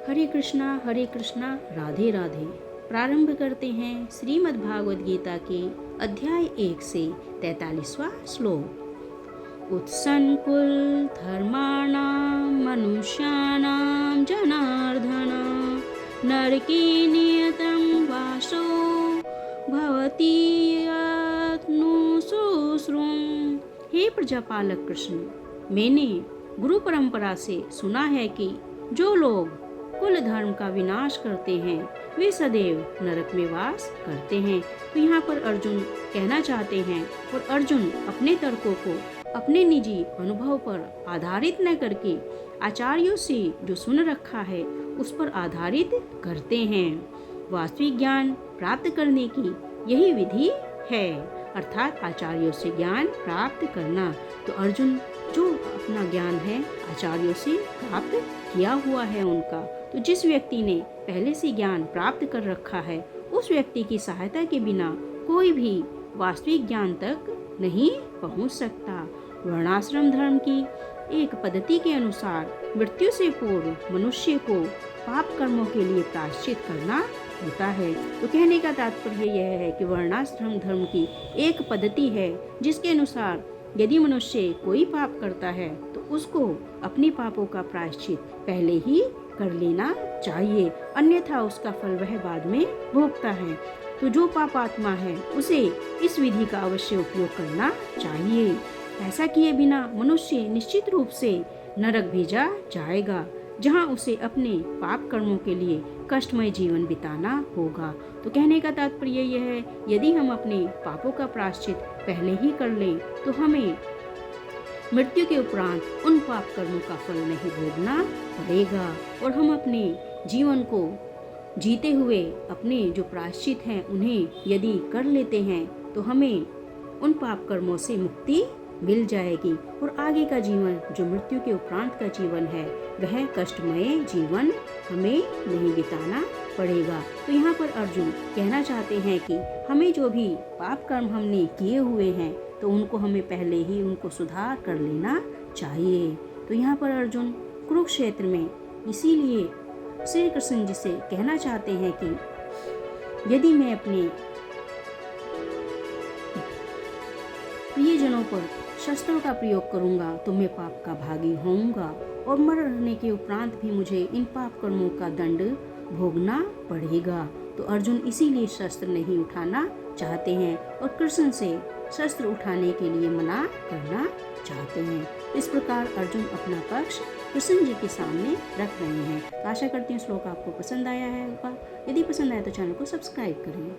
हरे कृष्णा राधे राधे। प्रारंभ करते हैं श्रीमद् भागवत गीता के अध्याय 1 से 43वां श्लोक। उत्सन्कुल धर्माणां मनुष्याणां जनार्दन नरके नियतं वासो भवति शुश्रूषुम्। हे प्रजापालक कृष्ण, मैंने गुरु परंपरा से सुना है कि जो लोग कुल धर्म का विनाश करते हैं वे सदैव नरक में वास करते हैं। तो यहाँ पर अर्जुन कहना चाहते हैं, और अर्जुन अपने तर्कों को अपने निजी अनुभव पर आधारित न करके आचार्यों से जो सुन रखा है उस पर आधारित करते हैं। वास्तविक ज्ञान प्राप्त करने की यही विधि है, अर्थात आचार्यों से ज्ञान प्राप्त करना। तो अर्जुन जो अपना ज्ञान है आचार्यों से प्राप्त किया हुआ है उनका, तो जिस व्यक्ति ने पहले से ज्ञान प्राप्त कर रखा है उस व्यक्ति की सहायता के बिना कोई भी वास्तविक ज्ञान तक नहीं पहुंच सकता। वर्णाश्रम धर्म की एक पद्धति के अनुसार मृत्यु से पूर्व मनुष्य को पाप कर्मों के लिए प्रायश्चित करना होता है। तो कहने का तात्पर्य यह है कि वर्णाश्रम धर्म की एक पद्धति है जिसके अनुसार यदि मनुष्य कोई पाप करता है तो उसको अपने पापों का प्रायश्चित पहले ही कर लेना चाहिए, अन्यथा उसका फल वह बाद में भोगता है। तो जो पापात्मा है उसे इस विधि का अवश्य उपयोग करना चाहिए। ऐसा किए बिना मनुष्य निश्चित रूप से नरक भेजा जाएगा, जहां उसे अपने पाप कर्मों के लिए कष्टमय जीवन बिताना होगा। तो कहने का तात्पर्य यह है, यदि हम अपने पापों का प्रायश्चित पहले ही कर लें तो हमें मृत्यु के उपरांत उन पाप कर्मों का फल नहीं भोगना पड़ेगा, और हम अपने जीवन को जीते हुए अपने जो प्रायश्चित हैं उन्हें यदि कर लेते हैं तो हमें उन पाप कर्मों से मुक्ति मिल जाएगी, और आगे का जीवन जो मृत्यु के उपरांत का जीवन है वह कष्टमय जीवन हमें नहीं बिताना पड़ेगा। तो यहाँ पर अर्जुन कहना चाहते हैं कि हमें जो भी पाप कर्म हमने किए हुए हैं तो उनको हमें पहले ही उनको सुधार कर लेना चाहिए। तो यहाँ पर अर्जुन कुरुक्षेत्र में इसीलिए श्री कृष्ण जी से कहना चाहते हैं कि यदि मैं अपने प्रियजनों पर शस्त्रों का प्रयोग करूंगा तो मैं पाप का भागी होऊंगा, और मरने के उपरांत भी मुझे इन पाप कर्मों का दंड भोगना पड़ेगा। तो अर्जुन इसीलिए शस्त्र नहीं उठाना चाहते हैं और कृष्ण से शस्त्र उठाने के लिए मना करना चाहते हैं। इस प्रकार अर्जुन अपना पक्ष कृष्ण जी के सामने रख रहे हैं। तो आशा करती हूँ श्लोक आपको पसंद आया है होगा। यदि पसंद आया तो चैनल को सब्सक्राइब करें।